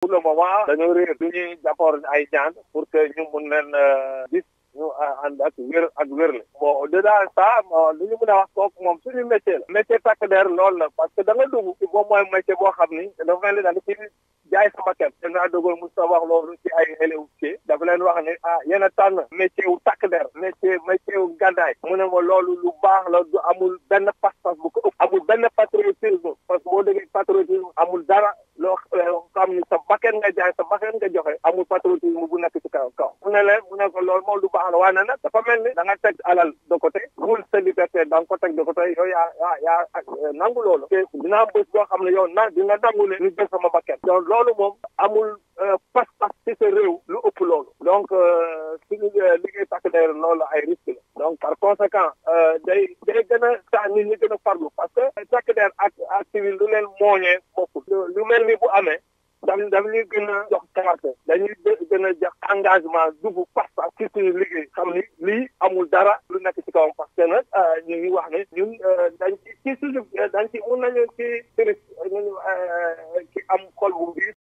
pour le moment dañoo réer du ñuy d'accord ay ñaan pour que ñu mun leen gis ñu ànd ak wérle bon au-delà ça li ñu mën a wax kooku moom suñu métier la métier takk der loolu la parce que da nga dugg ci moom mooy métier boo xam ni dafa mel ni da nga ci jaay sa bakkan da ngaa dogal mu sa wax loolu ci ay élèves ci dafa leen wax ne yéen a tànn métier wu takk der métier wu gànnaay mu ne ma loolu lu baax la du amul benn pas-pas bu ko ëpp amul benn patriotisme parce que boo déggee patriotisme amul dara loo xam ni sa bakkan nga jaay sa bakkan nga joxe amul patriotisme bu nekk ci kaw mu ne ko loolu moom lu baax la waaye nag dafa mel ni da nga teg alal de côté wul sa liberté da nga ko teg de côté yow yaa nangu loolu te dinaa bés boo xam ne yow dina nangu ne ñu jël sama bakkan donc loolu moom amul pas-pas ci sa réew lu ëpp loolu donc suñu liggéey takk der loolu ay risque la donc par conséquent day gën a tax nit ñi gën a farlu parce que takk der ak civil lu leen mooñee bokkul lu mel ni bu amee daf ñuy gën a jox carte dañuy gën a jox engagement dugg pas-pas ci suñu liggéey xam ni lii amul dara lu nekk ci kawam parce que nag ñu ngi wax ne ñun dañ ci mun nañu ci